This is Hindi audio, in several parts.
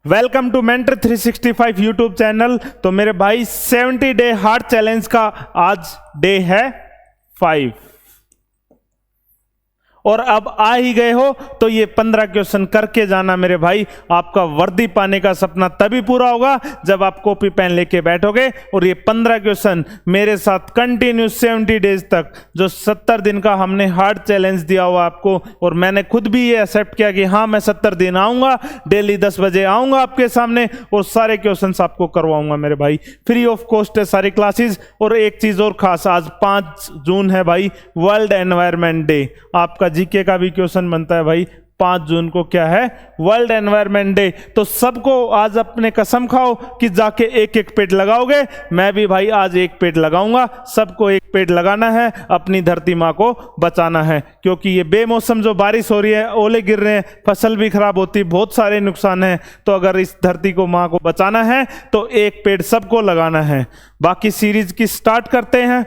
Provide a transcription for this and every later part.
Welcome to Mentor 365 YouTube channel. तो मेरे भाई 70 डे हार्ड चैलेंज का आज डे है 5 और अब आ ही गए हो तो ये 15 क्वेश्चन करके जाना मेरे भाई। आपका वर्दी पाने का सपना तभी पूरा होगा जब आप कॉपी पेन लेके बैठोगे और ये 15 क्वेश्चन मेरे साथ कंटिन्यू 70 डेज तक, जो 70 दिन का हमने हार्ड चैलेंज दिया हुआ आपको, और मैंने खुद भी ये एक्सेप्ट किया कि हाँ मैं 70 दिन आऊँगा, डेली 10 बजे आऊँगा आपके सामने और सारे क्वेश्चन आपको करवाऊँगा मेरे भाई। फ्री ऑफ कॉस्ट है सारी क्लासेस। और एक चीज़ और खास, आज 5 जून है भाई, वर्ल्ड एनवायरनमेंट डे। आपका जीके का भी क्वेश्चन बनता है भाई, 5 जून को क्या है, वर्ल्ड एनवायरनमेंट डे। तो सबको आज अपने कसम खाओ कि जाके एक एक पेड़ लगाओगे। मैं भी भाई आज एक पेड़ लगाऊंगा, सबको एक पेड़ लगाना है, अपनी धरती माँ को बचाना है। क्योंकि ये बेमौसम जो बारिश हो रही है, ओले गिर रहे हैं, फसल भी खराब होती है, बहुत सारे नुकसान हैं। तो अगर इस धरती को माँ को बचाना है तो एक पेड़ सबको लगाना है। बाकी सीरीज की स्टार्ट करते हैं।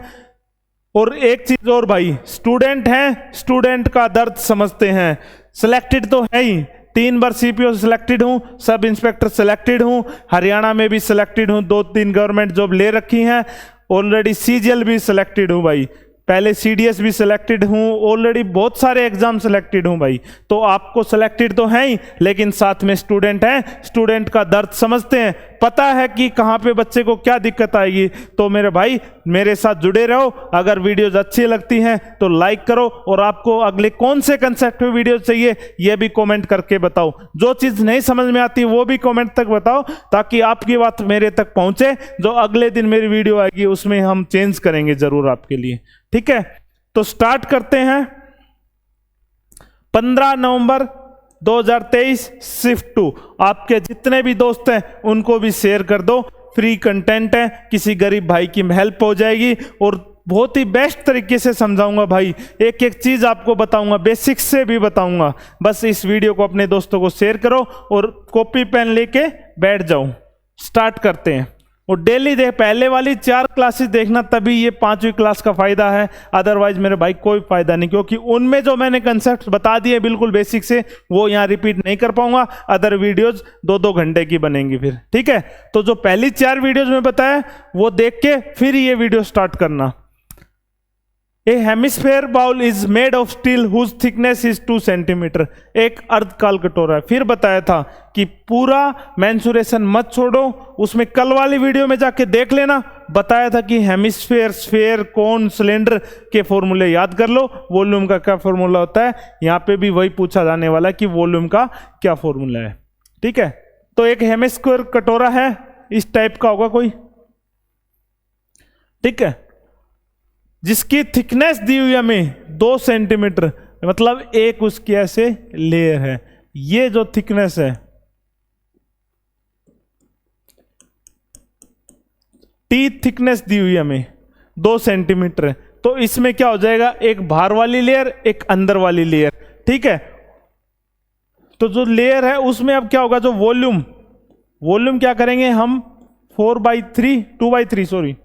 और एक चीज और भाई, स्टूडेंट हैं, स्टूडेंट का दर्द समझते हैं। सिलेक्टेड तो है ही, 3 बार सीपीओ सिलेक्टेड हूं, सब इंस्पेक्टर सिलेक्टेड हूं, हरियाणा में भी सिलेक्टेड हूं, 2-3 गवर्नमेंट जॉब ले रखी हैं, ऑलरेडी सीजीएल भी सिलेक्टेड हूं भाई, पहले सीडीएस भी सिलेक्टेड हूं, ऑलरेडी बहुत सारे एग्जाम सिलेक्टेड हूं भाई। तो आपको सिलेक्टेड तो है ही, लेकिन साथ में स्टूडेंट हैं, स्टूडेंट का दर्द समझते हैं, पता है कि कहां पे बच्चे को क्या दिक्कत आएगी। तो मेरे भाई मेरे साथ जुड़े रहो। अगर वीडियोस अच्छी लगती हैं तो लाइक करो, और आपको अगले कौन से कंसेप्ट पे वीडियो चाहिए ये भी कमेंट करके बताओ। जो चीज नहीं समझ में आती वो भी कमेंट तक बताओ, ताकि आपकी बात मेरे तक पहुंचे। जो अगले दिन मेरी वीडियो आएगी उसमें हम चेंज करेंगे जरूर आपके लिए, ठीक है। तो स्टार्ट करते हैं। 15 नवंबर 2023 शिफ्ट 2। आपके जितने भी दोस्त हैं उनको भी शेयर कर दो। फ्री कंटेंट है, किसी गरीब भाई की हेल्प हो जाएगी और बहुत ही बेस्ट तरीके से समझाऊंगा भाई। एक एक चीज आपको बताऊंगा, बेसिक्स से भी बताऊंगा। बस इस वीडियो को अपने दोस्तों को शेयर करो और कॉपी पेन लेके बैठ जाओ। स्टार्ट करते हैं। और डेली पहले वाली 4 क्लासेस देखना, तभी ये 5वीं क्लास का फायदा है। अदरवाइज मेरे भाई कोई फायदा नहीं, क्योंकि उनमें जो मैंने कंसेप्ट बता दिए बिल्कुल बेसिक से, वो यहाँ रिपीट नहीं कर पाऊंगा। अदर वीडियोज 2-2 घंटे की बनेंगी फिर, ठीक है। तो जो पहली 4 वीडियोज में बताया वो देख के फिर ये वीडियो स्टार्ट करना। A hemisphere bowl is made of steel whose thickness is 2 centimetre. एक अर्धकाल कटोरा है। फिर बताया था कि पूरा मेंसुरेशन मत छोड़ो, उसमें कल वाली वीडियो में जाके देख लेना। बताया था कि हेमिस्फेयर, स्फेयर, कोन, सिलेंडर के फॉर्मूले याद कर लो। वॉल्यूम का क्या फॉर्मूला होता है, यहाँ पे भी वही पूछा जाने वाला है कि वॉल्यूम का क्या फॉर्मूला है, ठीक है। तो एक हेमिस्फेयर कटोरा है, इस टाइप का होगा कोई, ठीक है, जिसकी थिकनेस दी हुई हमें 2 सेंटीमीटर, मतलब एक उसकी ऐसे लेयर है। ये जो थिकनेस है टी थिकनेस दी हुई हमें 2 सेंटीमीटर है। तो इसमें क्या हो जाएगा, एक बाहर वाली लेयर, एक अंदर वाली लेयर, ठीक है। तो जो लेयर है उसमें अब क्या होगा, जो वॉल्यूम क्या करेंगे हम, 2/3 सॉरी,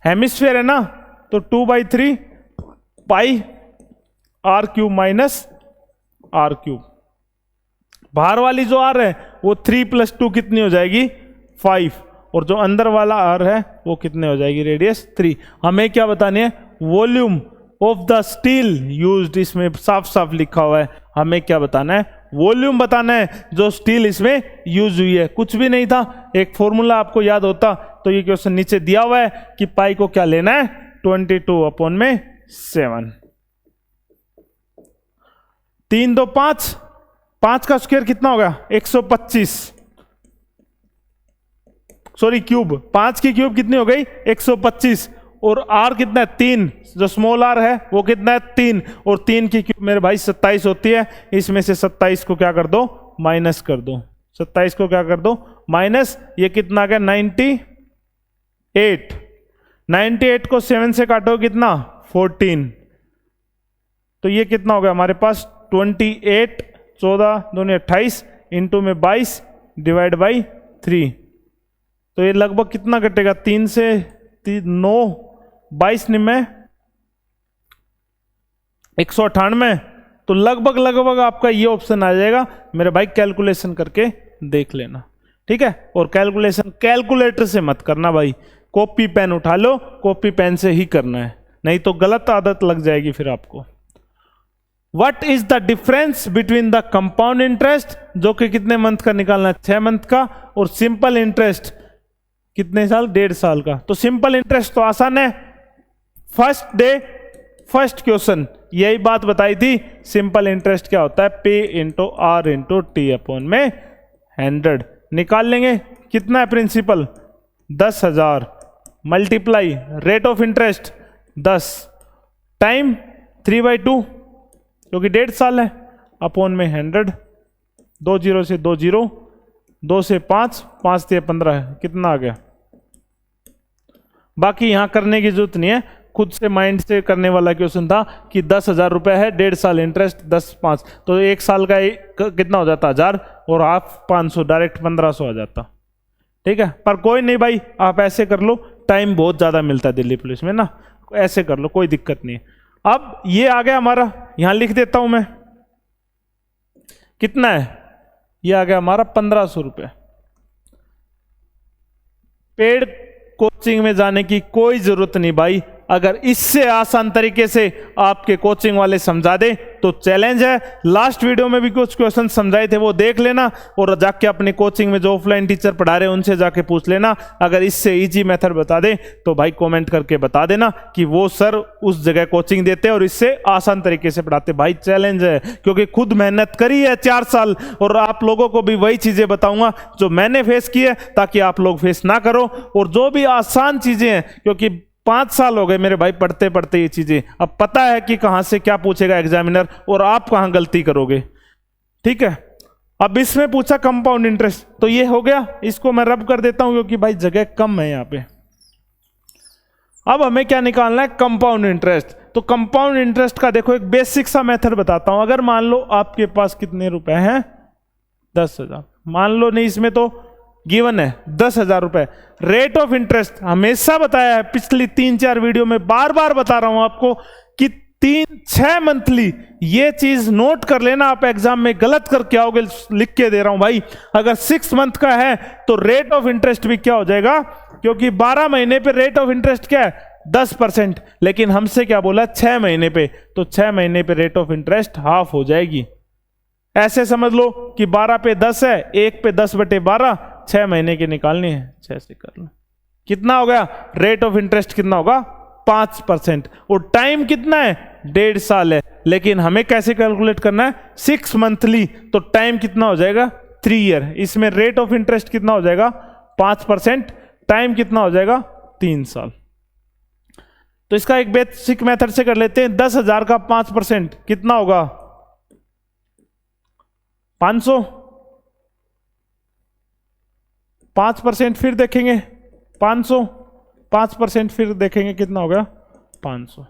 हेमिस्फेयर है ना, तो 2/3 पाई r³ माइनस r³। बाहर वाली जो r है वो 3 + 2 कितनी हो जाएगी, 5। और जो अंदर वाला r है वो कितने हो जाएगी, रेडियस 3। हमें क्या बतानी है, volume of the steel used. इसमें साफ साफ लिखा हुआ है, हमें क्या बताना है, वॉल्यूम बताना है जो स्टील इसमें यूज हुई है। कुछ भी नहीं था, एक फॉर्मूला आपको याद होता तो ये क्वेश्चन नीचे दिया हुआ है कि पाई को क्या लेना है, 22/7। 3 2 5, 5 का स्क्वायर कितना होगा, 125, सॉरी क्यूब, 5 की क्यूब कितनी हो गई, 125। और r कितना है, 3, जो स्मॉल r है वो कितना है, 3। और 3 की क्यूब मेरे भाई 27 होती है। इसमें से 27 को क्या कर दो, माइनस कर दो। 27 को क्या कर दो, माइनस। ये कितना आ गया, 98। 98 को 7 से काटो कितना, 14। तो ये कितना हो गया हमारे पास, 28, 14 दूनी 28, इंटू में 22 डिवाइड बाई 3। तो ये लगभग कितना कटेगा, 3 से 9, 22 निमे 198। तो लगभग आपका ये ऑप्शन आ जाएगा मेरे भाई, कैलकुलेशन करके देख लेना, ठीक है। और कैलकुलेशन कैलकुलेटर से मत करना भाई, कॉपी पेन उठा लो, कॉपी पेन से ही करना है, नहीं तो गलत आदत लग जाएगी फिर आपको। What is the difference between the compound interest, जो कि कितने मंथ का निकालना है, 6 मंथ का, और सिंपल इंटरेस्ट कितने साल, 1.5 साल का। तो सिंपल इंटरेस्ट तो आसान है, फर्स्ट डे फर्स्ट क्वेश्चन यही बात बताई थी। सिंपल इंटरेस्ट क्या होता है, P into R into T upon में 100 निकाल लेंगे। कितना है principal, 10,000 multiply rate of interest 10 time 3/2 क्योंकि 1.5 साल है, अपॉन में 100, 2 0 से 2 0, 2 से 5, 5 से 15 है, कितना आ गया। बाकी यहां करने की जरूरत नहीं है, खुद से माइंड से करने वाला क्वेश्चन था कि 10,000 रुपए है, 1.5 साल इंटरेस्ट 10/5, तो 1 साल का कितना हो जाता 1000 और हाफ 500, डायरेक्ट 1500 आ जाता। ठीक है, पर कोई नहीं भाई, आप ऐसे कर लो, टाइम बहुत ज्यादा मिलता है दिल्ली पुलिस में ना, ऐसे कर लो, कोई दिक्कत नहीं है। अब ये आ गया हमारा, यहां लिख देता हूं मैं, कितना है, ये आ गया हमारा 1500 रुपये। पेड कोचिंग में जाने की कोई जरूरत नहीं भाई, अगर इससे आसान तरीके से आपके कोचिंग वाले समझा दे तो चैलेंज है। लास्ट वीडियो में भी कुछ क्वेश्चन समझाए थे, वो देख लेना, और जाके अपने कोचिंग में जो ऑफलाइन टीचर पढ़ा रहे हैं उनसे जाके पूछ लेना। अगर इससे इजी मेथड बता दे तो भाई कमेंट करके बता देना कि वो सर उस जगह कोचिंग देते और इससे आसान तरीके से पढ़ाते। भाई चैलेंज है, क्योंकि खुद मेहनत करी है 4 साल, और आप लोगों को भी वही चीजें बताऊंगा जो मैंने फेस की है, ताकि आप लोग फेस ना करो। और जो भी आसान चीजें हैं, क्योंकि 5 साल हो गए मेरे भाई पढ़ते पढ़ते ये चीजें, अब पता है कि कहां से क्या पूछेगा एग्जामिनर और आप कहां गलती करोगे। ठीक है, अब इसमें पूछा कंपाउंड इंटरेस्ट, तो ये हो गया, इसको मैं रब कर देता हूं क्योंकि भाई जगह कम है यहां पे। अब हमें क्या निकालना है, कंपाउंड इंटरेस्ट। तो कंपाउंड इंटरेस्ट का देखो एक बेसिक सा मेथड बताता हूं। अगर मान लो आपके पास कितने रुपए हैं, 10,000 मान लो, नहीं इसमें तो गिवन है 10,000 रुपए। रेट ऑफ इंटरेस्ट हमेशा बताया है, पिछली 3-4 वीडियो में बार बार बता रहा हूं आपको कि 3-6 मंथली, ये चीज नोट कर लेना, आप एग्जाम में गलत करके आओगे, लिख के दे रहा हूं भाई। अगर 6 मंथ का है तो रेट ऑफ इंटरेस्ट भी क्या हो जाएगा, क्योंकि 12 महीने पे रेट ऑफ इंटरेस्ट क्या है 10%, लेकिन हमसे क्या बोला 6 महीने पे, तो 6 महीने पे रेट ऑफ इंटरेस्ट हाफ हो जाएगी। ऐसे समझ लो कि 12 पे 10 है, 1 पे 10/12, 6 महीने की निकालनी है, 6 से कर लो, कितना हो गया, रेट ऑफ इंटरेस्ट कितना होगा 5%, और टाइम कितना है 1.5 साल है। लेकिन हमें कैसे कैलकुलेट करना है, 6 मंथली, तो टाइम कितना हो जाएगा 3 ईयर। इसमें रेट ऑफ इंटरेस्ट कितना हो जाएगा 5%, टाइम कितना हो जाएगा 3 साल। तो इसका एक बेसिक मेथड से कर लेते हैं, 10,000 का 5% कितना होगा 500, 5% फिर देखेंगे 500, 5% फिर देखेंगे कितना हो गया 500।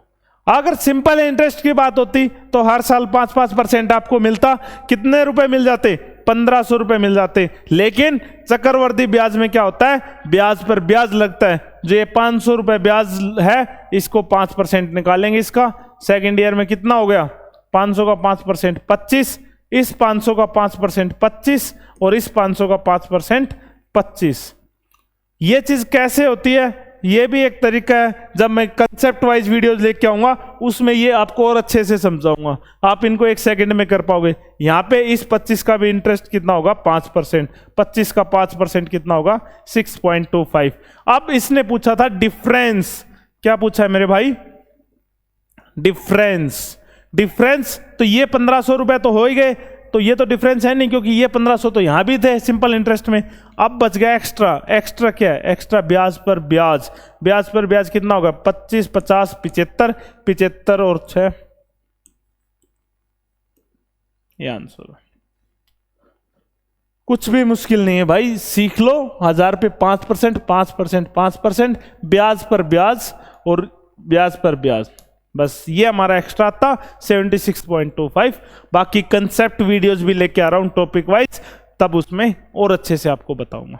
अगर सिंपल इंटरेस्ट की बात होती तो हर साल 5-5% आपको मिलता, कितने रुपए मिल जाते 1500 रुपए मिल जाते। लेकिन चक्रवर्ती ब्याज में क्या होता है, ब्याज पर ब्याज लगता है। जो ये 500 रुपए ब्याज है, इसको 5% निकालेंगे, इसका सेकेंड ईयर में कितना हो गया, 500 का 5% 25, इस 500 का 5% 25, और इस 500 का 5% 25। ये चीज कैसे होती है, ये भी एक तरीका है, जब मैं कंसेप्ट वाइज वीडियोस लेके आऊंगा उसमें ये आपको और अच्छे से समझाऊंगा, आप इनको 1 सेकंड में कर पाओगे। यहां पे इस 25 का भी इंटरेस्ट कितना होगा 5%, 25 का 5% कितना होगा 6.25। अब इसने पूछा था डिफरेंस, क्या पूछा है मेरे भाई, डिफरेंस। डिफरेंस तो ये 1500 रुपए तो हो ही गए, तो ये तो डिफरेंस है नहीं, क्योंकि ये 1500 तो यहां भी थे सिंपल इंटरेस्ट में। अब बच गया एक्स्ट्रा। एक्स्ट्रा क्या है, एक्स्ट्रा ब्याज पर ब्याज। ब्याज पर ब्याज कितना होगा 25, 50, 75, 75 और 6, ये आंसर। कुछ भी मुश्किल नहीं है भाई, सीख लो। 1000 पे 5%, 5%, 5%, ब्याज पर ब्याज और ब्याज पर ब्याज, बस ये हमारा एक्स्ट्रा था 76.25। बाकी कंसेप्ट वीडियोस भी लेके आ रहा हूं टॉपिक वाइज, तब उसमें और अच्छे से आपको बताऊंगा।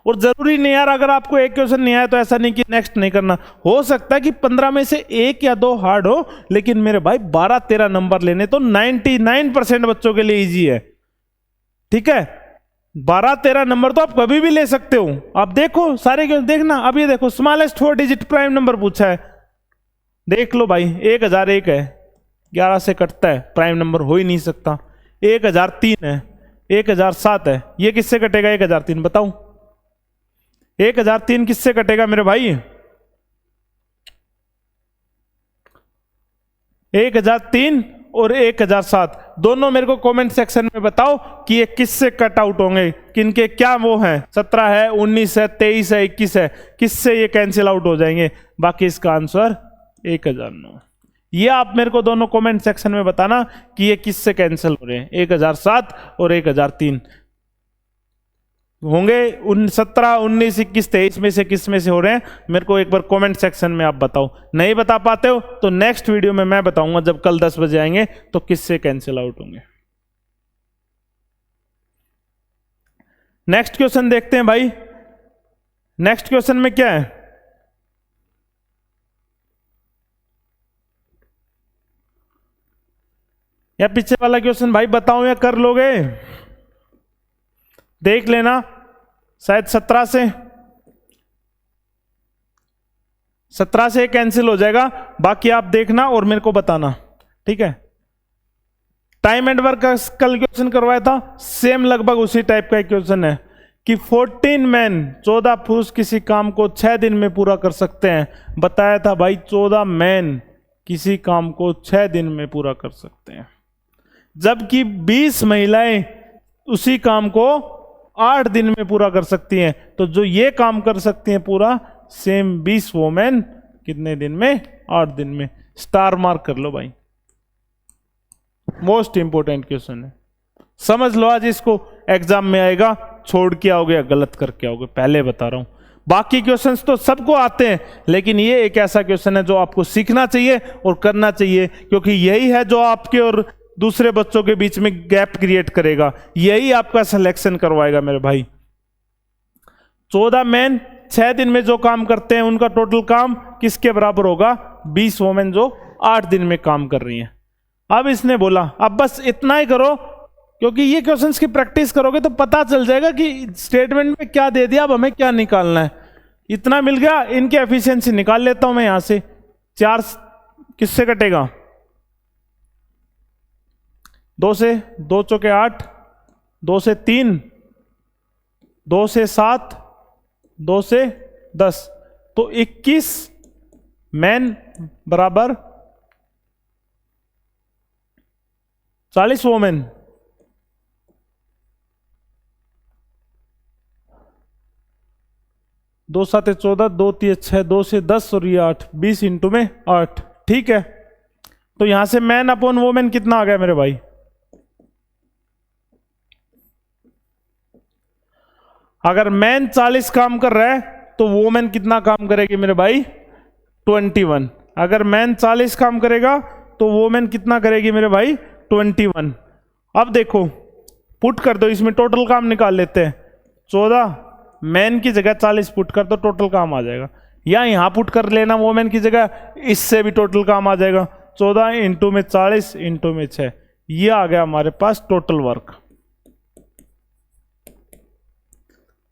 और जरूरी नहीं यार, अगर आपको एक क्वेश्चन नहीं आया तो ऐसा नहीं कि नेक्स्ट नहीं करना। हो सकता है कि 15 में से 1 या 2 हार्ड हो, लेकिन मेरे भाई 12-13 नंबर लेने तो 99% बच्चों के लिए इजी है। ठीक है, 12-13 नंबर तो आप कभी भी ले सकते हो। आप देखो सारे क्यों देखना, अब ये देखो स्मॉलेस्ट 4 डिजिट प्राइम नंबर पूछा है, देख लो भाई 1001 है, 11 से कटता है, प्राइम नंबर हो ही नहीं सकता। 1003 है, 1007 है, ये किससे कटेगा 1003 बताओ? 1003 किससे कटेगा मेरे भाई? 1003 और 1007 दोनों मेरे को कमेंट सेक्शन में बताओ कि ये किससे कट आउट होंगे, किनके क्या वो हैं, 17 है, 19 है, 23 है, 21 है, किससे ये कैंसिल आउट हो जाएंगे? बाकी इसका आंसर 1009। ये आप मेरे को दोनों कमेंट सेक्शन में बताना कि ये किससे कैंसिल हो रहे हैं, 1007 और 1003 होंगे। 17, 19, 21, 23 में से किस में से हो रहे हैं मेरे को एक बार कमेंट सेक्शन में आप बताओ। नहीं बता पाते हो तो नेक्स्ट वीडियो में मैं बताऊंगा, जब कल 10 बजे आएंगे तो किससे कैंसिल आउट होंगे। नेक्स्ट क्वेश्चन देखते हैं भाई। नेक्स्ट क्वेश्चन में क्या है? या पीछे वाला क्वेश्चन भाई बताओ या कर लोगे? देख लेना, शायद 17 से कैंसिल हो जाएगा, बाकी आप देखना और मेरे को बताना, ठीक है। टाइम एंड वर्क का कल क्वेश्चन करवाया था, सेम लगभग उसी टाइप का क्वेश्चन है कि 14 मैन 14 पुरुष किसी काम को 6 दिन में पूरा कर सकते हैं। बताया था भाई 14 मैन किसी काम को 6 दिन में पूरा कर सकते हैं, जबकि 20 महिलाएं उसी काम को 8 दिन में पूरा कर सकती हैं। तो जो ये काम कर सकती हैं पूरा, सेम 20 वोमेन कितने दिन में? 8 दिन में। स्टार मार्क कर लो भाई, मोस्ट इंपोर्टेंट क्वेश्चन है, समझ लो। आज इसको एग्जाम में आएगा, छोड़ के आओगे या गलत करके आओगे, पहले बता रहा हूं। बाकी क्वेश्चंस तो सबको आते हैं, लेकिन ये एक ऐसा क्वेश्चन है जो आपको सीखना चाहिए और करना चाहिए, क्योंकि यही है जो आपके और दूसरे बच्चों के बीच में गैप क्रिएट करेगा, यही आपका सिलेक्शन करवाएगा मेरे भाई। 14 मैन 6 दिन में जो काम करते हैं उनका टोटल काम किसके बराबर होगा? 20 वोमेन जो 8 दिन में काम कर रही हैं। अब इसने बोला, अब बस इतना ही करो, क्योंकि ये क्वेश्चंस की प्रैक्टिस करोगे तो पता चल जाएगा कि स्टेटमेंट में क्या दे दिया, अब हमें क्या निकालना है। इतना मिल गया, इनकी एफिशिएंसी निकाल लेता हूं मैं यहां से। 4 किससे कटेगा? 2 से, 2 चौके 8, 2 से 3, 2 से 7, 2 से 10, तो 21 मैन बराबर 40 वोमेन। दो 7 14, 2 3 6, 2 से 10 और ये 8, 20 इंटू में 8, ठीक है। तो यहां से मैन अपॉन वोमेन कितना आ गया मेरे भाई? अगर मैन 40 काम कर रहा है तो वोमेन कितना काम करेगी मेरे भाई? 21। अगर मैन 40 काम करेगा तो वोमेन कितना करेगी मेरे भाई? 21। अब देखो पुट कर दो, इसमें टोटल काम निकाल लेते हैं। 14 मैन की जगह 40 पुट कर दो, टोटल काम आ जाएगा। या यहां पुट कर लेना वोमेन की जगह, इससे भी टोटल काम आ जाएगा। 14 इंटू में 40 इंटू में 6, ये आ गया हमारे पास टोटल वर्क।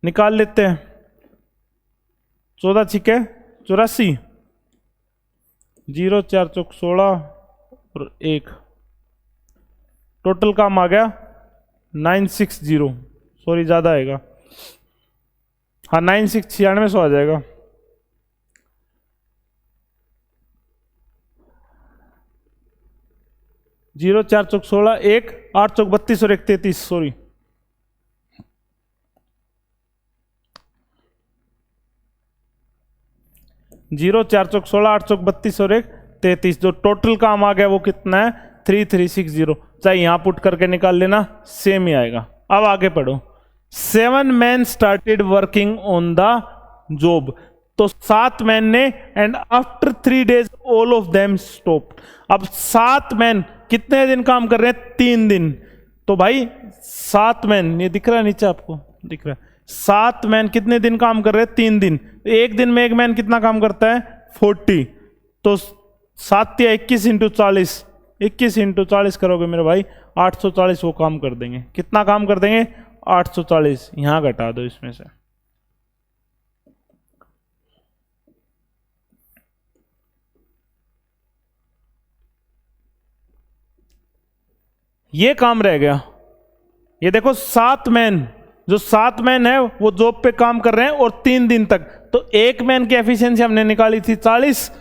निकाल लेते हैं। 14 6 84, 0 4 चौक 16 और 1, टोटल काम आ गया 960। सॉरी ज्यादा आएगा, हाँ 9600 आ जाएगा। जीरो 4 चौक 16, 1 8 चौक 32 और 1 33, सॉरी। जीरो 4 चौक 16, 8 चौक 32 और 1 33, जो टोटल काम आ गया वो कितना है? 3360। चाहे यहां पुट करके निकाल लेना, सेम ही आएगा। अब आगे पढ़ो। 7 man started working on the job, तो 7 मैन ने, and after 3 days all of them stopped. अब 7 मैन कितने दिन काम कर रहे हैं? 3 दिन। तो भाई 7 मैन, ये दिख रहा है नीचे आपको, दिख रहा है? 7 मैन कितने दिन काम कर रहे हैं? 3 दिन। एक दिन में एक मैन कितना काम करता है? 40। तो 7 या 21 इंटू 40, 21 इंटू 40 करोगे मेरे भाई, 840 वो काम कर देंगे। कितना काम कर देंगे? 840। यहां घटा दो इसमें से। ये काम रह गया। ये देखो 7 मैन, जो 7 मैन है वो जॉब पे काम कर रहे हैं और 3 दिन तक, तो 1 मैन की एफिशिएंसी हमने निकाली थी 40,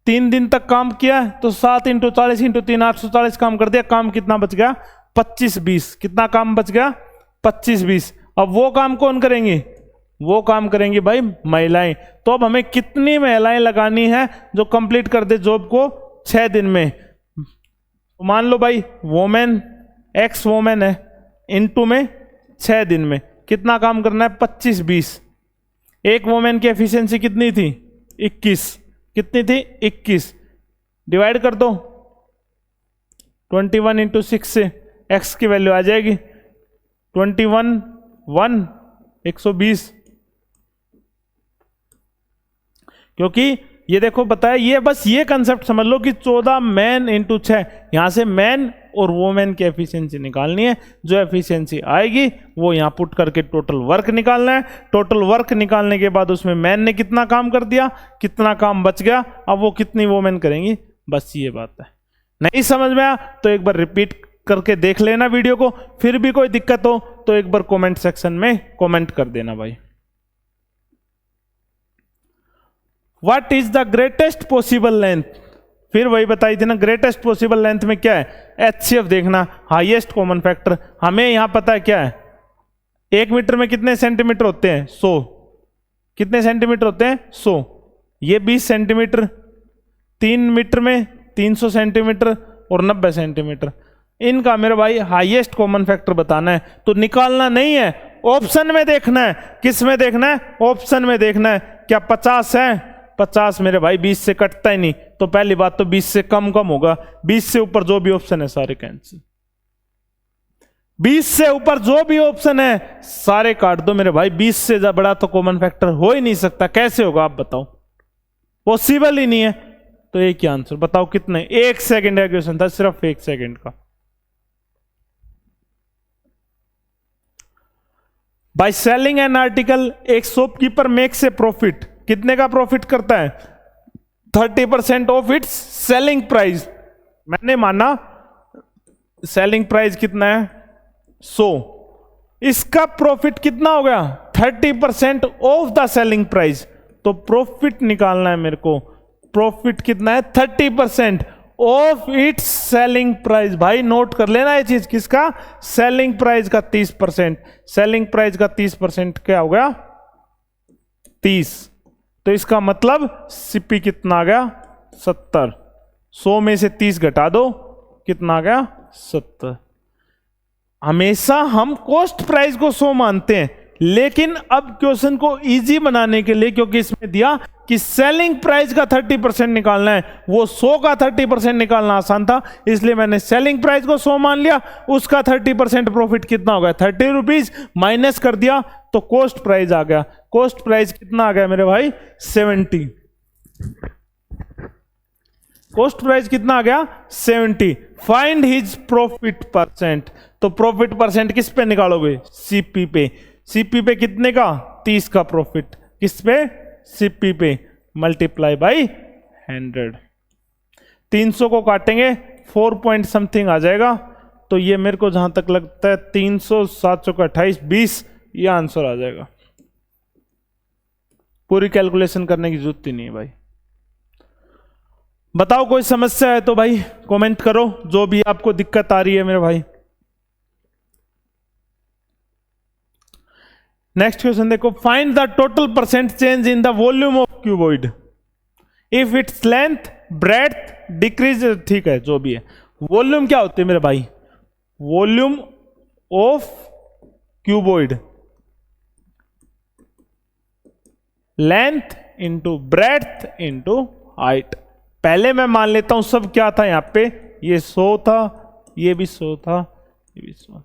3 दिन तक काम किया तो 7 × 40 × 3 840 काम कर दिया। काम कितना बच गया? 25-20। कितना काम बच गया? 25-20। अब वो काम कौन करेंगे? वो काम करेंगी भाई महिलाएं। तो अब हमें कितनी महिलाएं लगानी है जो कंप्लीट कर दे जॉब को 6 दिन में? मान लो भाई वोमेन एक्स वोमेन है, इनटू में 6 दिन में कितना काम करना है? 25-20। एक वोमेन की एफिशिएंसी कितनी थी? 21। कितनी थी? 21। डिवाइड कर दो 21 × 6 से एक्स की वैल्यू आ जाएगी 21 120। क्योंकि ये देखो बताया, ये बस ये कंसेप्ट समझ लो कि 14 मैन × 6, यहां से मैन और वोमेन की एफिशिएंसी निकालनी है। जो एफिशिएंसी आएगी वो यहां पुट करके टोटल वर्क निकालना है। टोटल वर्क निकालने के बाद उसमें मैन ने कितना काम कर दिया, कितना काम बच गया, अब वो कितनी वोमेन करेंगी, बस ये बात है। नहीं समझ में आया तो एक बार रिपीट करके देख लेना वीडियो को। फिर भी कोई दिक्कत हो तो एक बार कमेंट सेक्शन में कमेंट कर देना भाई। What is the greatest possible length? फिर वही बताई थी ना, ग्रेटेस्ट पॉसिबल लेंथ में क्या है? HCF देखना, हाईएस्ट कॉमन फैक्टर। हमें यहां पता है क्या है, 1 मीटर में कितने सेंटीमीटर होते हैं? 100। कितने सेंटीमीटर होते हैं? 100। ये 20 सेंटीमीटर, 3 मीटर में 300 सेंटीमीटर और 90 सेंटीमीटर। इनका मेरे भाई हाईएस्ट कॉमन फैक्टर बताना है। तो निकालना नहीं है, ऑप्शन में देखना है। किस में देखना है? ऑप्शन में देखना है। क्या 50 है? 50 मेरे भाई 20 से कटता ही नहीं, तो पहली बात तो 20 से कम होगा। 20 से ऊपर जो भी ऑप्शन है सारे कैंसिल। 20 से ऊपर जो भी ऑप्शन है सारे काट दो मेरे भाई। 20 से बड़ा तो कॉमन फैक्टर हो ही नहीं सकता। कैसे होगा आप बताओ? पॉसिबल ही नहीं है। तो एक ही आंसर बताओ कितने? 1 सेकेंड का क्वेश्चन था, सिर्फ 1 सेकेंड का। बाय सेलिंग एन आर्टिकल, एक शॉपकीपर मेक्स ए प्रॉफिट। कितने का प्रॉफिट करता है? 30% ऑफ इट्स सेलिंग प्राइस। मैंने माना सेलिंग प्राइस कितना है? 100। इसका प्रॉफिट कितना हो गया? 30% ऑफ द सेलिंग प्राइस। तो प्रॉफिट निकालना है मेरे को। प्रॉफिट कितना है? 30% ऑफ इट्स सेलिंग प्राइस। भाई नोट कर लेना ये चीज। किसका? सेलिंग प्राइस का 30%। सेलिंग प्राइस का 30% क्या हो गया? 30। तो इसका मतलब सीपी कितना आ गया? 70। 100 में से 30 घटा दो, कितना आ गया? 70। हमेशा हम कॉस्ट प्राइस को 100 मानते हैं, लेकिन अब क्वेश्चन को इजी बनाने के लिए, क्योंकि इसमें दिया कि सेलिंग प्राइस का 30% निकालना है, वो 100 का 30% निकालना आसान था, इसलिए मैंने सेलिंग प्राइस को 100 मान लिया। उसका 30% प्रॉफिट कितना हो गया? 30 रुपीज माइनस कर दिया तो कॉस्ट प्राइस आ गया। कॉस्ट प्राइस कितना आ गया मेरे भाई? 70। कॉस्ट प्राइस कितना आ गया? 70। Find his profit percent. तो प्रॉफिट परसेंट किस पे निकालोगे? सीपी पे। सीपी पे कितने का? 30 का प्रॉफिट। किस पे? सीपी पे। Multiply by 100। 300 को काटेंगे 4 पॉइंट समथिंग आ जाएगा। तो ये मेरे को जहां तक लगता है 300 700 का 28 20, ये आंसर आ जाएगा। पूरी कैलकुलेशन करने की जरूरत ही नहीं है भाई। बताओ कोई समस्या है तो भाई कमेंट करो, जो भी आपको दिक्कत आ रही है मेरे भाई। नेक्स्ट क्वेश्चन देखो, find the total percent change in the volume of cuboid if its length breadth decrease. ठीक है, जो भी है। वॉल्यूम क्या होती है मेरे भाई? Volume of cuboid length into breadth into height. पहले मैं मान लेता हूं सब क्या था यहां पे, ये 100 था, ये भी 100 था, ये भी 100 था।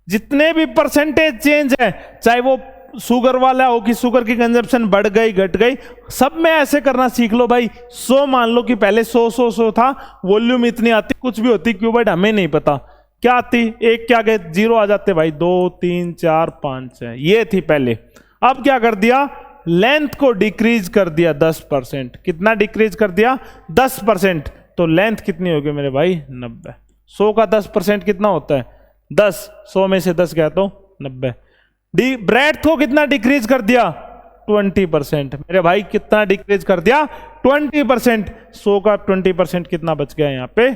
जितने भी परसेंटेज चेंज है, चाहे वो शुगर वाला हो कि शुगर की कंजप्शन बढ़ गई घट गई, सब में ऐसे करना सीख लो भाई। 100 मान लो कि पहले 100 था, वॉल्यूम इतनी आती, कुछ भी होती क्यूबॉइड हमें नहीं पता, क्या आती, एक क्या गए, 0 आ जाते भाई, 2 3 4 5 है, ये थी पहले। अब क्या कर दिया, लेंथ को डिक्रीज कर दिया 10%। कितना डिक्रीज कर दिया, 10%। तो लेंथ कितनी होगी मेरे भाई, 90। 100 का 10% कितना होता है, 10। 100 में से 10 गया तो 90। ब्रेड्थ को कितना डिक्रीज कर दिया, 20%। मेरे भाई कितना डिक्रीज कर दिया, 20%। 100 का 20% कितना बच गया यहाँ पे,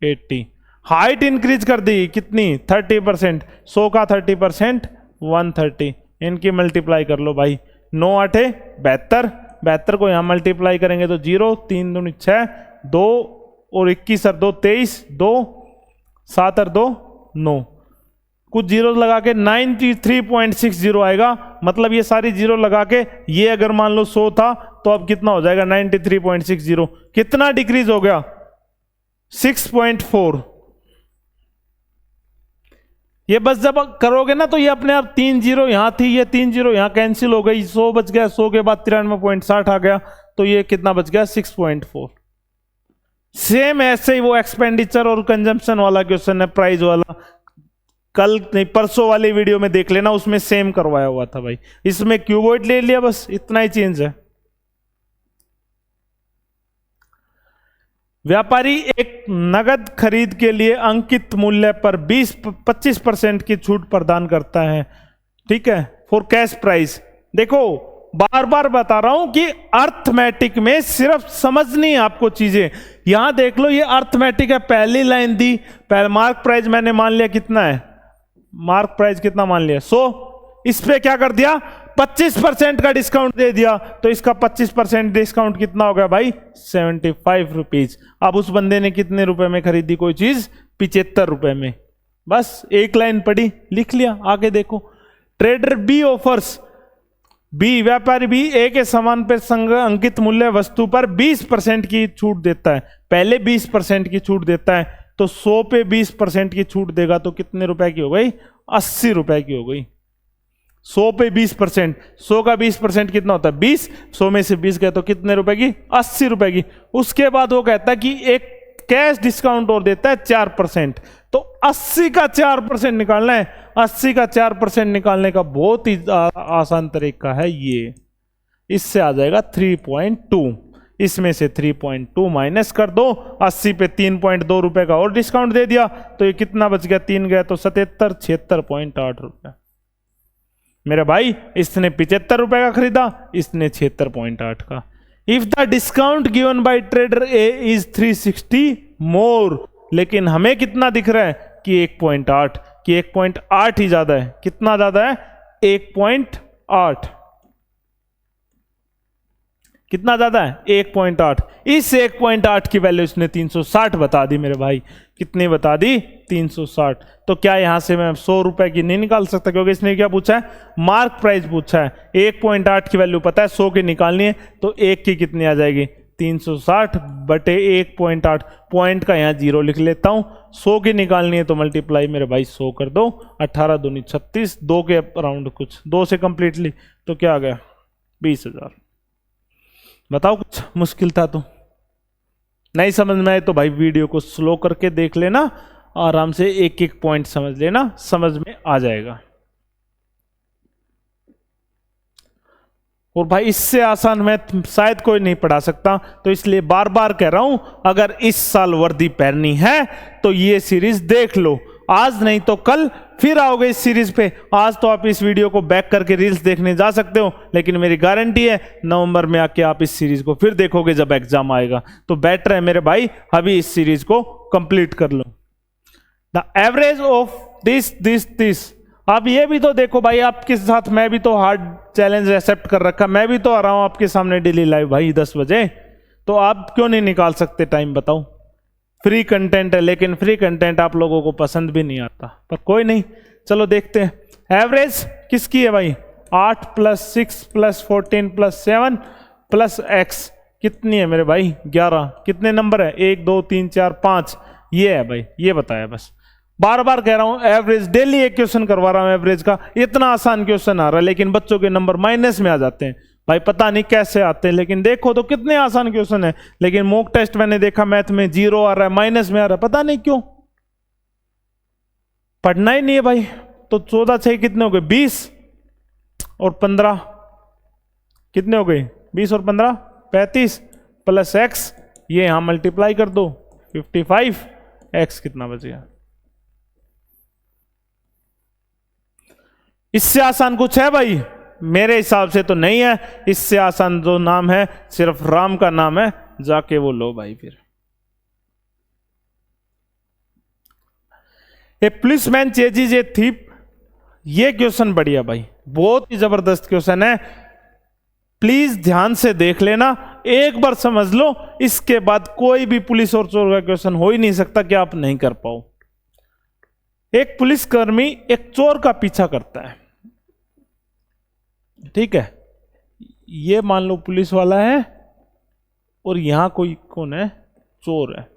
80। हाइट इंक्रीज कर दी कितनी, 30%। 100 का 30%, 130। इनकी मल्टीप्लाई कर लो भाई, 9 8 72। 72 को यहाँ मल्टीप्लाई करेंगे तो 0, 3 दूनी 6, 2 और 21 और 2 23, 2 7 और 2 9, कुछ जीरो लगा के 93.60 आएगा। मतलब ये सारी जीरो लगा के, ये अगर मान लो 100 था तो अब कितना हो जाएगा, 93.60। कितना डिक्रीज हो गया, 6.4। ये बस जब करोगे ना तो ये अपने आप 3 जीरो यहां थी, ये 3 जीरो यहां कैंसिल हो गई, 100 बच गया, 100 के बाद 93.60 आ गया, तो ये कितना बच गया, 6.4। सेम ऐसे ही वो एक्सपेंडिचर और कंजम्पशन वाला क्वेश्चन है, प्राइस वाला, कल नहीं परसों वाली वीडियो में देख लेना, उसमें सेम करवाया हुआ था भाई। इसमें क्यूबॉइड ले लिया, बस इतना ही चेंज है। व्यापारी एक नगद खरीद के लिए अंकित मूल्य पर 25% की छूट प्रदान करता है, ठीक है, फॉर कैश प्राइस। देखो बार बार बता रहा हूं कि अर्थमेटिक में सिर्फ समझनी है आपको चीजें। यहां देख लो, ये अर्थमेटिक है, पहली लाइन दी, पहले मार्क प्राइस मैंने मान लिया कितना है, मार्क प्राइस कितना मान लिया, 100। इस पे क्या कर दिया, 25% का डिस्काउंट दे दिया, तो इसका 25% डिस्काउंट कितना हो गया भाई, 75 रुपीज। अब उस बंदे ने कितने रुपए में खरीदी कोई चीज, 75 रुपए में। बस एक लाइन पढ़ी, लिख लिया, आगे देखो। ट्रेडर बी ऑफर्स, बी व्यापारी बी ए के सामान पर अंकित मूल्य वस्तु पर 20% की छूट देता है। पहले 20% की छूट देता है, तो 100 पे 20% की छूट देगा तो कितने रुपए की हो गई, 80 रुपए की हो गई। 100 पे 20%, 100 का 20% कितना होता है, 20। 100 में से 20 गए तो कितने रुपए की, 80 रुपए की। उसके बाद वो कहता है कि एक कैश डिस्काउंट और देता है 4%, तो 80 का 4% निकालना है। 80 का 4% निकालने का बहुत ही आसान तरीका है ये, इससे आ जाएगा 3.2। इसमें से 3.2 माइनस कर दो, 80 पे 3.2 रुपए का और डिस्काउंट दे दिया, तो ये कितना बच गया, 3 गया तो 77, 76.8 रुपए। मेरे भाई इसने 75 रुपए का खरीदा, इसने 76.8 का। If the discount given by trader A is 360 मोर, लेकिन हमें कितना दिख रहा है कि 1.8, कि 1.8 ही ज्यादा है। कितना ज्यादा है, 1.8। कितना ज्यादा है, 1.8। इस 1.8 की वैल्यू इसने 360 बता दी मेरे भाई। कितनी बता दी, 360। तो क्या यहां से मैं 100 रुपए की नहीं निकाल सकता, क्योंकि इसने क्या पूछा है, मार्क प्राइस पूछा है। 1.8 की वैल्यू पता है, 100 की निकालनी है, तो 1 की कितनी आ जाएगी, 360 बटे 1.8। पॉइंट का यहाँ 0 लिख लेता हूं। 100 की निकालनी है तो मल्टीप्लाई मेरे भाई 100 कर दो, 18 दूनी 36, 2 के अराउंड कुछ 2 से कंप्लीटली, तो क्या आ गया, 20,000। बताओ कुछ मुश्किल था तो? नहीं समझ में आए तो भाई वीडियो को स्लो करके देख लेना, आराम से एक एक पॉइंट समझ लेना, समझ में आ जाएगा। और भाई इससे आसान मैथ शायद कोई नहीं पढ़ा सकता, तो इसलिए बार बार कह रहा हूं, अगर इस साल वर्दी पहननी है तो ये सीरीज देख लो। आज नहीं तो कल फिर आओगे इस सीरीज पे। आज तो आप इस वीडियो को बैक करके रील्स देखने जा सकते हो, लेकिन मेरी गारंटी है नवंबर में आके आप इस सीरीज को फिर देखोगे जब एग्जाम आएगा। तो बेटर है मेरे भाई अभी इस सीरीज को कंप्लीट कर लो। The average of this. अब ये भी तो देखो भाई, आपके साथ मैं भी तो हार्ड चैलेंज एक्सेप्ट कर रखा, मैं भी तो आ रहा हूं आपके सामने डेली लाइव भाई 10 बजे, तो आप क्यों नहीं निकाल सकते टाइम, बताओ? फ्री कंटेंट है, लेकिन फ्री कंटेंट आप लोगों को पसंद भी नहीं आता, पर कोई नहीं, चलो देखते हैं। एवरेज किसकी है भाई, 8 + 6 + 14 + 7 + x कितनी है मेरे भाई, 11। कितने नंबर है, 1 2 3 4 5, ये है भाई, ये बताया। बस बार बार कह रहा हूं एवरेज, डेली एक क्वेश्चन करवा रहा हूं एवरेज का। इतना आसान क्वेश्चन आ रहा है, लेकिन बच्चों के नंबर माइनस में आ जाते हैं भाई, पता नहीं कैसे आते हैं। लेकिन देखो तो कितने आसान क्वेश्चन है, लेकिन मॉक टेस्ट मैंने देखा मैथ में 0 आ रहा है, माइनस में आ रहा है, पता नहीं क्यों। पढ़ना ही नहीं है भाई। तो 14 6 कितने हो गए 20 और 15 कितने हो गए 20 और 15 35 प्लस एक्स, ये यहां मल्टीप्लाई कर दो 55, एक्स कितना बच गया। इससे आसान कुछ है भाई? मेरे हिसाब से तो नहीं है। इससे आसान जो नाम है सिर्फ राम का नाम है, जाके वो लो भाई। फिर ए पुलिसमैन चेजिज ए थीप, ये क्वेश्चन बढ़िया भाई, बहुत ही जबरदस्त क्वेश्चन है। प्लीज ध्यान से देख लेना, एक बार समझ लो, इसके बाद कोई भी पुलिस और चोर का क्वेश्चन हो ही नहीं सकता कि आप नहीं कर पाओ। एक पुलिसकर्मी एक चोर का पीछा करता है, ठीक है, ये मान लो पुलिस वाला है और यहां कोई कौन है, चोर है।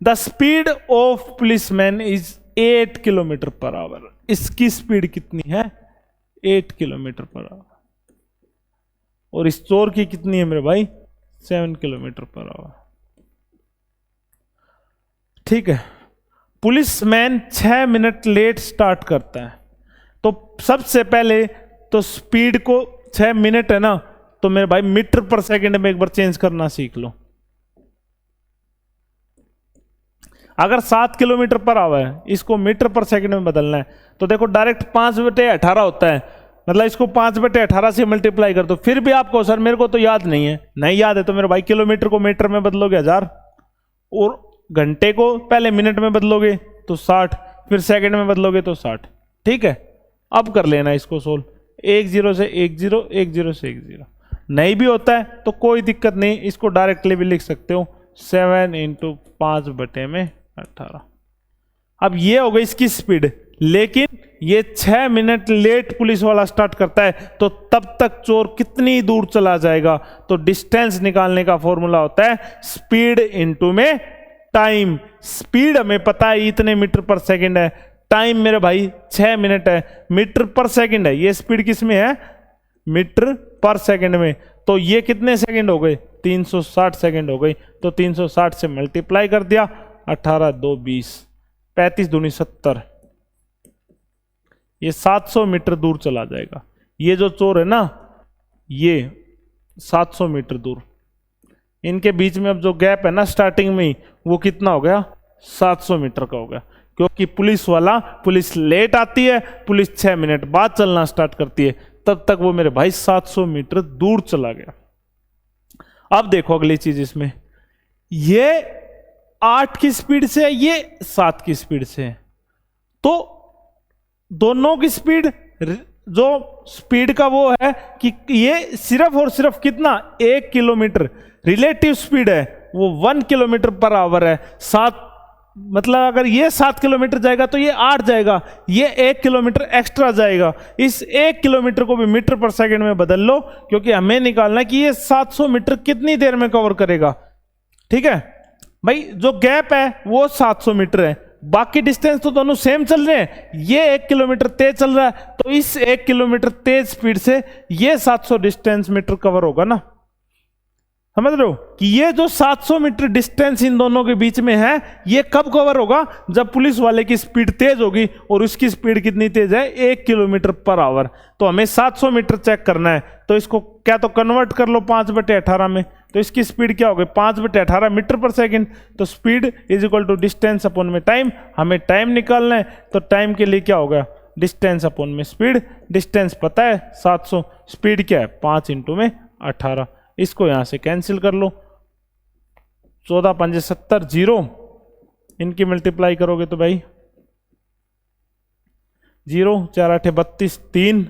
The speed of policeman is 8 kilometre per hour. इसकी स्पीड कितनी है 8 किलोमीटर पर आवर, और इस चोर की कितनी है मेरे भाई 7 किलोमीटर पर आवर, ठीक है। पुलिसमैन 6 मिनट लेट स्टार्ट करता है, तो सबसे पहले तो स्पीड को 6 मिनट है ना, तो मेरे भाई मीटर पर सेकंड में एक बार चेंज करना सीख लो। अगर 7 किलोमीटर पर आवर है, इसको मीटर पर सेकंड में बदलना है, तो देखो डायरेक्ट 5/18 होता है, मतलब इसको 5/18 से मल्टीप्लाई कर दो। फिर भी आपको सर मेरे को तो याद नहीं है, नहीं याद है तो मेरे भाई किलोमीटर को मीटर में बदलोगे 1000, और घंटे को पहले मिनट में बदलोगे तो 60, फिर सेकंड में बदलोगे तो 60, ठीक है। अब कर लेना इसको सोल्व, 1 0 से 1 0, 1 0 से 1 0। नहीं भी होता है तो कोई दिक्कत नहीं, इसको डायरेक्टली भी लिख सकते हो, 7 × 5/18। अब ये हो गई इसकी स्पीड, लेकिन ये 6 मिनट लेट पुलिस वाला स्टार्ट करता है, तो तब तक चोर कितनी दूर चला जाएगा। तो डिस्टेंस निकालने का फॉर्मूला होता है स्पीड इनटू में टाइम। स्पीड हमें पता है इतने मीटर पर सेकंड है, टाइम मेरे भाई 6 मिनट है, मीटर पर सेकंड है, ये स्पीड किस में है मीटर पर सेकंड में, तो ये कितने सेकंड हो गए 360 सेकंड हो गई। तो 360 से मल्टीप्लाई कर दिया, 18 2 20, 35 दूनी 70, ये 700 मीटर दूर चला जाएगा। ये जो चोर है ना, ये 700 मीटर दूर, इनके बीच में अब जो गैप है ना स्टार्टिंग में ही, वो कितना हो गया 700 मीटर का हो गया, क्योंकि पुलिस लेट आती है, पुलिस 6 मिनट बाद चलना स्टार्ट करती है, तब तक वो मेरे भाई 700 मीटर दूर चला गया। अब देखो अगली चीज इसमें, ये 8 की स्पीड से है, ये 7 की स्पीड से है, तो दोनों की स्पीड, जो स्पीड का वो है कि ये सिर्फ और सिर्फ कितना 1 किलोमीटर, रिलेटिव स्पीड है वो 1 किलोमीटर पर आवर है। 7 मतलब अगर ये 7 किलोमीटर जाएगा तो ये 8 जाएगा, ये 1 किलोमीटर एक्स्ट्रा जाएगा। इस 1 किलोमीटर को भी मीटर पर सेकंड में बदल लो, क्योंकि हमें निकालना है कि ये 700 मीटर कितनी देर में कवर करेगा, ठीक है भाई। जो गैप है वो 700 मीटर है, बाकी डिस्टेंस तो दोनों सेम चल रहे हैं। ये 1 किलोमीटर तेज चल रहा है, तो इस 1 किलोमीटर तेज स्पीड से ये 700 डिस्टेंस मीटर कवर होगा ना, समझ रहे हो कि ये जो 700 मीटर डिस्टेंस इन दोनों के बीच में है, ये कब कवर होगा, जब पुलिस वाले की स्पीड तेज होगी, और उसकी स्पीड कितनी तेज है 1 किलोमीटर पर आवर। तो हमें 700 मीटर चेक करना है, तो इसको क्या तो कन्वर्ट कर लो 5/18 में, तो इसकी स्पीड क्या होगी 5/18 मीटर पर सेकंड। तो speed is equal to distance upon में टाइम, हमें टाइम निकालना है, तो टाइम के लिए क्या होगा डिस्टेंस अपॉन में स्पीड। डिस्टेंस पता है 700, स्पीड क्या है 5 × 18, इसको यहां से कैंसिल कर लो, 14 5 70 0, इनकी मल्टीप्लाई करोगे तो भाई 0 4 8 32 3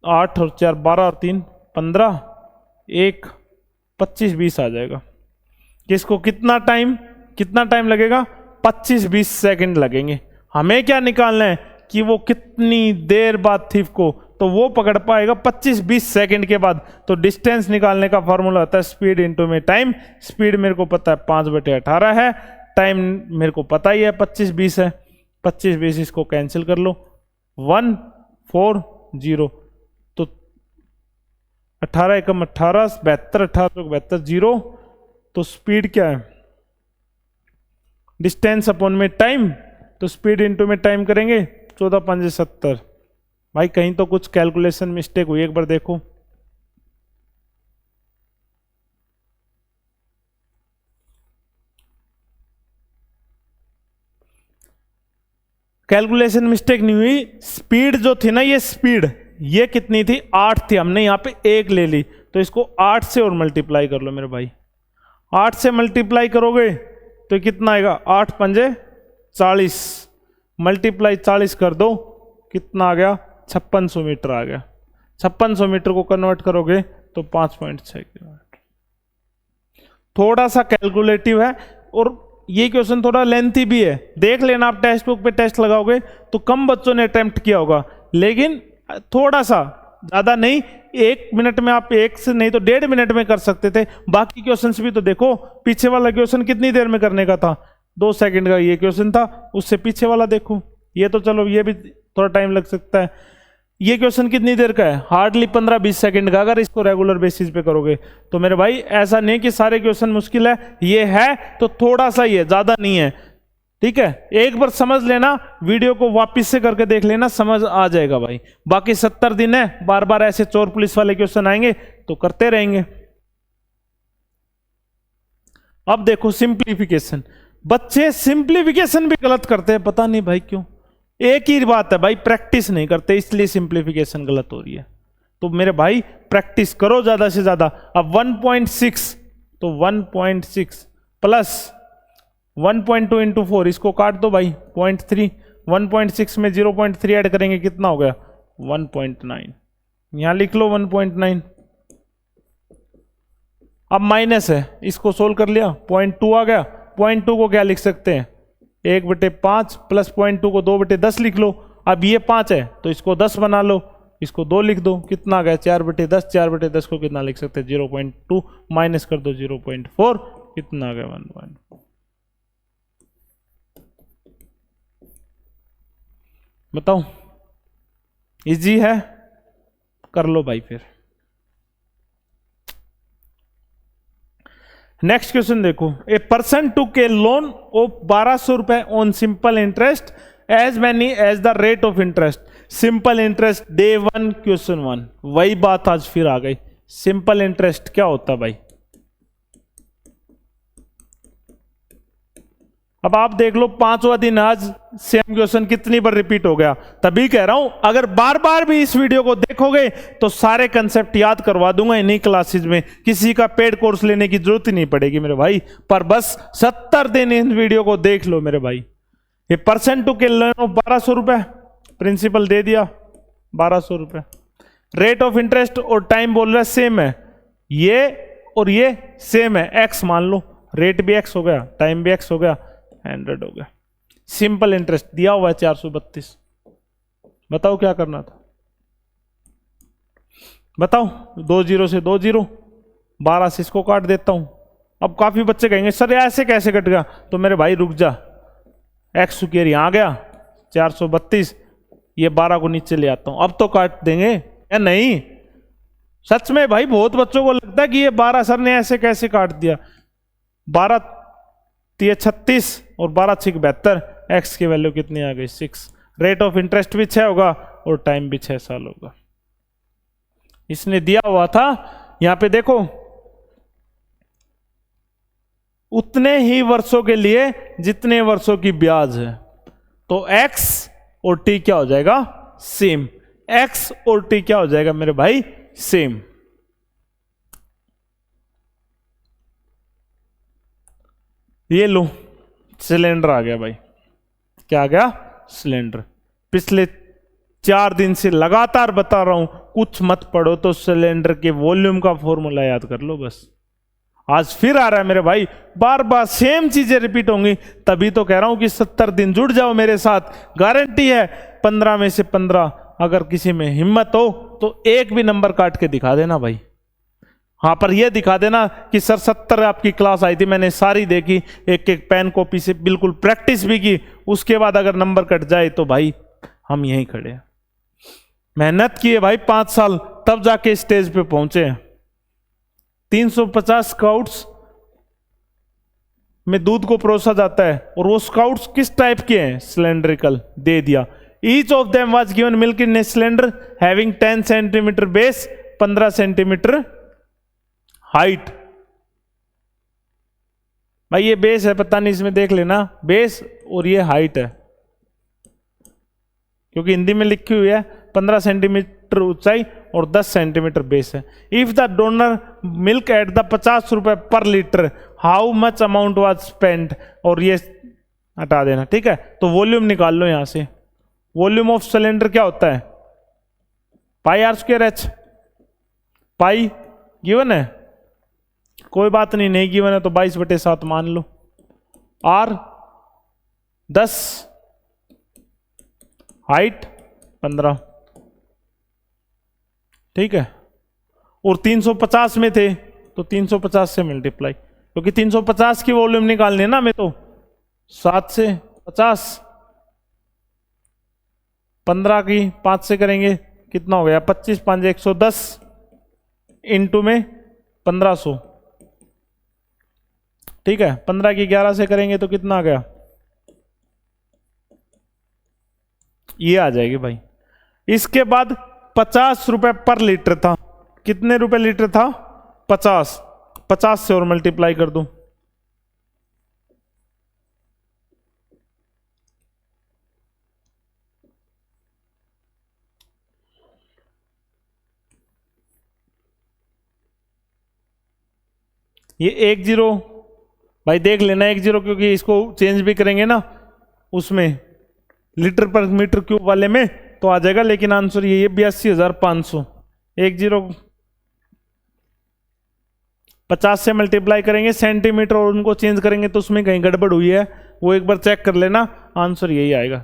8 और 4 12 और 3 15 1 25 20 आ जाएगा। किसको कितना टाइम लगेगा 25-20 सेकंड लगेंगे। हमें क्या निकालना है कि वो कितनी देर बाद थीफ को, तो वो पकड़ पाएगा 25-20 सेकंड के बाद। तो डिस्टेंस निकालने का फॉर्मूला होता है स्पीड इनटू में टाइम। स्पीड मेरे को पता है 5/18 है, टाइम मेरे को पता ही है 25-20 है, 25-20 इसको कैंसिल कर लो, 1 4 0, तो 18 एकम 18 72 18 72 0, तो स्पीड क्या है डिस्टेंस अपॉन में टाइम, तो स्पीड इनटू में टाइम करेंगे, 14 5 70। भाई कहीं तो कुछ कैलकुलेशन मिस्टेक हुई, एक बार देखो। कैलकुलेशन मिस्टेक नहीं हुई। स्पीड जो थी ना, ये स्पीड ये कितनी थी, 8 थी, हमने यहां पे 1 ले ली, तो इसको 8 से और मल्टीप्लाई कर लो मेरे भाई। 8 से मल्टीप्लाई करोगे तो कितना आएगा, 8 पंजे 40, मल्टीप्लाई 40 कर दो, कितना आ गया, 5600 मीटर आ गया। 5600 मीटर को कन्वर्ट करोगे तो 5.6 किलोमीटर। थोड़ा सा कैलकुलेटिव है और ये क्वेश्चन थोड़ा लेंथी भी है, देख लेना आप टेक्स्ट बुक पे टेस्ट लगाओगे तो कम बच्चों ने अटेम्प्ट किया होगा, लेकिन थोड़ा सा, ज्यादा नहीं, 1 मिनट में आप 1 से नहीं तो 1.5 मिनट में कर सकते थे। बाकी क्वेश्चंस भी तो देखो, पीछे वाला क्वेश्चन कितनी देर में करने का था, 2 सेकंड का ये क्वेश्चन था, उससे पीछे वाला देखो, ये तो चलो ये भी थोड़ा टाइम लग सकता है। ये क्वेश्चन कितनी देर का है, हार्डली 15-20 सेकंड का, अगर इसको रेगुलर बेसिस पे करोगे तो मेरे भाई ऐसा नहीं कि सारे क्वेश्चन मुश्किल है, ये है तो थोड़ा सा ही है, ज्यादा नहीं है, ठीक है। एक बार समझ लेना, वीडियो को वापस से करके देख लेना, समझ आ जाएगा भाई। बाकी 70 दिन है, बार बार ऐसे चोर पुलिस वाले क्वेश्चन आएंगे तो करते रहेंगे। अब देखो सिंप्लीफिकेशन, बच्चे सिंप्लीफिकेशन भी गलत करते हैं, पता नहीं भाई क्यों। एक ही बात है भाई, प्रैक्टिस नहीं करते इसलिए सिंप्लीफिकेशन गलत हो रही है। तो मेरे भाई प्रैक्टिस करो ज्यादा से ज्यादा। अब 1.6 तो 1.6 प्लस 1.2 इंटू 4, इसको काट दो भाई, 0.3, 1.6 में 0.3 ऐड करेंगे, कितना हो गया, 1.9, यहां लिख लो 1.9। अब माइनस है, इसको सोल्व कर लिया, 0.2 आ गया। 0.2 को क्या लिख सकते हैं, 1/5 प्लस 0.2 को 2/10 लिख लो। अब ये 5 है तो इसको 10 बना लो, इसको 2 लिख दो, कितना आ गया, 4/10। 4/10 को कितना लिख सकते हैं, 0.2 माइनस कर दो 0.4, कितना आ गया, 1.4। बताओ, इजी है, कर लो भाई फिर। नेक्स्ट क्वेश्चन देखो, a person took a loan of 1200 रुपए on simple interest as many as the rate of interest. Simple interest day 1 question 1, वही बात आज फिर आ गई। सिंपल इंटरेस्ट क्या होता है भाई, अब आप देख लो 5वां दिन आज सेम क्वेश्चन कितनी बार रिपीट हो गया। तभी कह रहा हूं अगर बार बार भी इस वीडियो को देखोगे तो सारे कंसेप्ट याद करवा दूंगा इन्हीं क्लासेज में, किसी का पेड कोर्स लेने की जरूरत ही नहीं पड़ेगी मेरे भाई। पर बस 70 दिन इन वीडियो को देख लो मेरे भाई। ये परसेंट टू के लोन ऑफ 1200 रुपए, प्रिंसिपल दे दिया 1200 रुपए, रेट ऑफ इंटरेस्ट और टाइम बोल रहा है सेम है, ये और ये सेम है, एक्स मान लो, रेट भी एक्स हो गया, टाइम भी एक्स हो गया, 100 हो गया। सिंपल इंटरेस्ट दिया हुआ है 432। बताओ क्या करना था, बताओ, 2 0 से 2 0, 12 से इसको काट देता हूं। अब काफी बच्चे कहेंगे सर ऐसे कैसे कट गया, तो मेरे भाई रुक जा, एक्स स्क्वायर यहां आ गया 432, ये 12 को नीचे ले आता हूं, अब तो काट देंगे या नहीं। सच में भाई बहुत बच्चों को लगता है कि ये 12 सर ने ऐसे कैसे काट दिया। 12 3 36 और 12 6 72, एक्स की वैल्यू कितनी आ गई 6, रेट ऑफ इंटरेस्ट भी 6 होगा और टाइम भी 6 साल होगा। इसने दिया हुआ था, यहां पे देखो उतने ही वर्षों के लिए जितने वर्षों की ब्याज है, तो x और t क्या हो जाएगा, सेम। x और t क्या हो जाएगा मेरे भाई, सेम। ये लो सिलेंडर आ गया भाई, क्या आ गया, सिलेंडर। पिछले 4 दिन से लगातार बता रहा हूं, कुछ मत पढ़ो तो सिलेंडर के वॉल्यूम का फॉर्मूला याद कर लो बस। आज फिर आ रहा है मेरे भाई, बार बार सेम चीजें रिपीट होंगी, तभी तो कह रहा हूं कि 70 दिन जुड़ जाओ मेरे साथ, गारंटी है 15 में से 15। अगर किसी में हिम्मत हो तो एक भी नंबर काट के दिखा देना भाई। हाँ, पर यह दिखा देना कि सर 70 आपकी क्लास आई थी, मैंने सारी देखी, एक एक पेन कॉपी से बिल्कुल प्रैक्टिस भी की, उसके बाद अगर नंबर कट जाए तो भाई हम यहीं खड़े हैं। मेहनत की है भाई 5 साल, तब जाके स्टेज पे पहुंचे हैं। 350 स्काउट्स में दूध को परोसा जाता है, और वो स्काउट्स किस टाइप के हैं, सिलेंड्रिकल, दे दिया। Each of them was given milk in a cylinder having 10 centimetre base, 15 centimetre height. भाई ये बेस है, पता नहीं, इसमें देख लेना, बेस और ये हाइट है, क्योंकि हिंदी में लिखी हुई है 15 सेंटीमीटर ऊंचाई और 10 सेंटीमीटर बेस है। If the donor milk at the 50 रुपए पर litre, how much amount was spend, और ये हटा देना, ठीक है। तो वॉल्यूम निकाल लो यहां से। वॉल्यूम ऑफ सिलेंडर क्या होता है, pi r square h. Pi given है, कोई बात नहीं, नहीं गिवन है तो 22/7 मान लो। आर 10, हाइट 15, ठीक है। और 350 में थे तो 350 से मल्टीप्लाई, क्योंकि 350 की वॉल्यूम निकालनी है ना हमें, तो 7 से 50, 15 की 5 से करेंगे कितना हो गया, 25 5 110, इंटू में 1500, ठीक है। 15 की 11 से करेंगे तो कितना आ गया, ये आ जाएगी भाई। इसके बाद 50 रुपए पर लीटर था, कितने रुपए लीटर था, 50, 50 से और मल्टीप्लाई कर दूं, ये 10 भाई देख लेना 10, क्योंकि इसको चेंज भी करेंगे ना उसमें लीटर पर मीटर क्यूब वाले में तो आ जाएगा, लेकिन आंसर ये 82,500। 10 50 से मल्टीप्लाई करेंगे, सेंटीमीटर और उनको चेंज करेंगे तो उसमें कहीं गड़बड़ हुई है, वो एक बार चेक कर लेना, आंसर यही आएगा।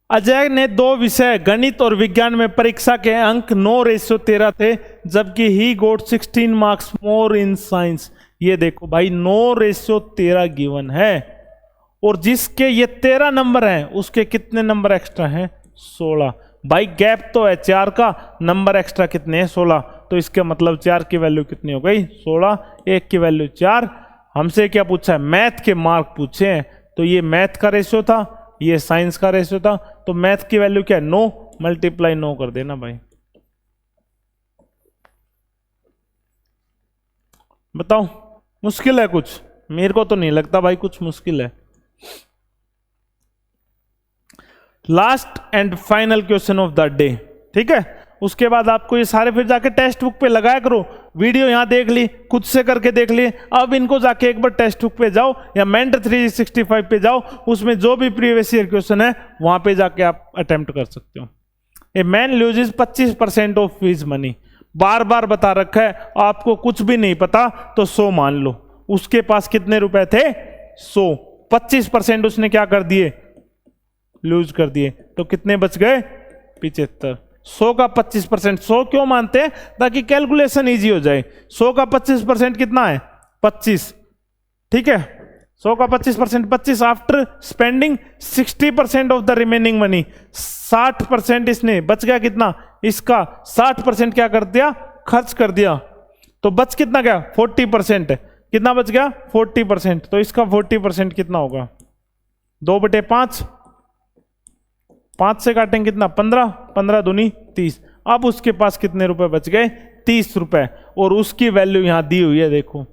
अजय ने 2 विषय गणित और विज्ञान में परीक्षा के अंक 9:13 थे, जबकि ही गोट 16 मार्क्स मोर इन साइंस। ये देखो भाई 9:13 गिवन है, और जिसके ये 13 नंबर हैं उसके कितने नंबर एक्स्ट्रा हैं, 16। भाई गैप तो है 4 का, नंबर एक्स्ट्रा कितने हैं, 16। तो इसका मतलब 4 की वैल्यू कितनी हो गई, 16, 1 की वैल्यू 4। हमसे क्या पूछा है, मैथ के मार्क पूछे हैं, तो ये मैथ का रेशियो था, ये साइंस का रेशियो था, तो मैथ की वैल्यू क्या है, 9, मल्टीप्लाई 9 कर देना भाई। बताओ मुश्किल है कुछ, मेरे को तो नहीं लगता भाई कुछ मुश्किल है। Last and final question of the day, ठीक है। उसके बाद आपको ये सारे फिर जाके टेक्स्ट बुक पे लगाया करो, वीडियो यहां देख ली, खुद से करके देख ली, अब इनको जाके एक बार टेक्स्ट बुक पे जाओ या मेंटर 365 पे जाओ, उसमें जो भी प्रीवियस ईयर क्वेश्चन है वहां पे जाके आप अटेम्प्ट कर सकते हो। A man loses 25% of his money, बार बार बता रखा है, आपको कुछ भी नहीं पता तो 100 मान लो। उसके पास कितने रुपए थे, 100, 25% उसने क्या कर दिए, लूज कर दिए, तो कितने बच गए, 75। 100 का 25%, 100 क्यों मानते हैं, ताकि कैलकुलेशन इजी हो जाए। 100 का 25% कितना है, 25, ठीक है। 100 का 25%, 25 after spending 60% of the remaining money, 60% इसने, बच गया कितना, इसका 60% क्या कर दिया, खर्च कर दिया, तो बच कितना गया, 40%, कितना बच गया, 40%। तो इसका 40% कितना होगा, 2/5, 5 से काटेंगे कितना, 15, 15 दूनी 30। अब उसके पास कितने रुपए बच गए, 30 रुपए, और उसकी वैल्यू यहां दी हुई है, देखो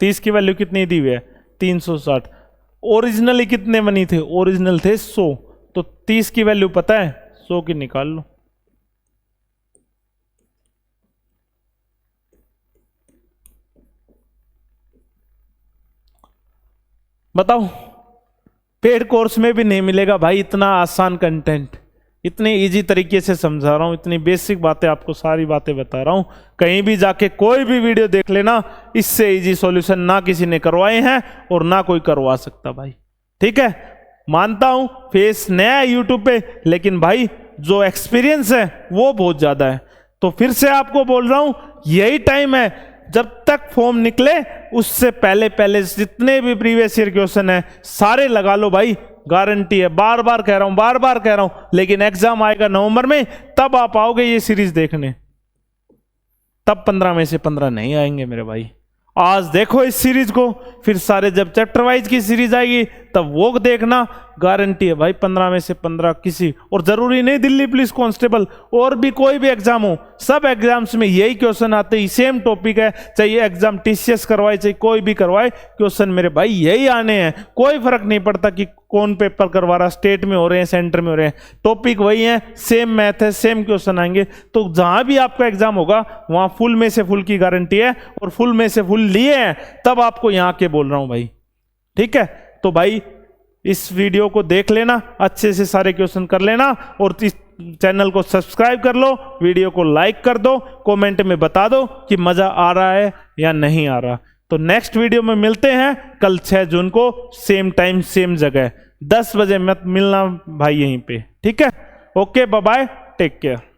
30 की वैल्यू कितनी दी हुई है, 360। ओरिजिनली कितने मनी थे, ओरिजिनल थे 100, तो 30 की वैल्यू पता है, 100 की निकाल लो। बताओ, पेड कोर्स में भी नहीं मिलेगा भाई इतना आसान कंटेंट, इतने इजी तरीके से समझा रहा हूं, इतनी बेसिक बातें आपको सारी बातें बता रहा हूं। कहीं भी जाके कोई भी वीडियो देख लेना, इससे इजी सॉल्यूशन ना किसी ने करवाए हैं और ना कोई करवा सकता भाई, ठीक है। मानता हूं फेस नया है यूट्यूब पे, लेकिन भाई जो एक्सपीरियंस है वो बहुत ज्यादा है। तो फिर से आपको बोल रहा हूं, यही टाइम है, जब तक फॉर्म निकले उससे पहले पहले जितने भी प्रीवियस ईयर क्वेश्चन है सारे लगा लो भाई, गारंटी है, बार बार कह रहा हूं, बार बार कह रहा हूं। लेकिन एग्जाम आएगा नवंबर में, तब आप आओगे ये सीरीज देखने, तब 15 में से 15 नहीं आएंगे मेरे भाई। आज देखो इस सीरीज को, फिर सारे जब चैप्टर वाइज की सीरीज आएगी तब वो देखना, गारंटी है भाई 15 में से 15 किसी, और जरूरी नहीं दिल्ली पुलिस कांस्टेबल, और भी कोई भी एग्जाम हो, सब एग्जाम्स में यही क्वेश्चन आते हैं, सेम टॉपिक है, चाहिए एग्जाम टीसीएस करवाए चाहे कोई भी करवाए, क्वेश्चन मेरे भाई यही आने हैं। कोई फर्क नहीं पड़ता कि कौन पेपर करवा रहा, स्टेट में हो रहे हैं सेंटर में हो रहे हैं, टॉपिक वही है, सेम मैथ है, सेम क्वेश्चन आएंगे। तो जहां भी आपका एग्जाम होगा वहां फुल में से फुल की गारंटी है, और फुल में से फुल लिए हैं तब आपको यहां के बोल रहा हूं भाई, ठीक है। तो भाई इस वीडियो को देख लेना, अच्छे से सारे क्वेश्चन कर लेना, और इस चैनल को सब्सक्राइब कर लो, वीडियो को लाइक कर दो, कमेंट में बता दो कि मजा आ रहा है या नहीं आ रहा। तो नेक्स्ट वीडियो में मिलते हैं कल 6 जून को, सेम टाइम सेम जगह 10 बजे मत मिलना भाई यहीं पे, ठीक है। Okay bye bye, take care.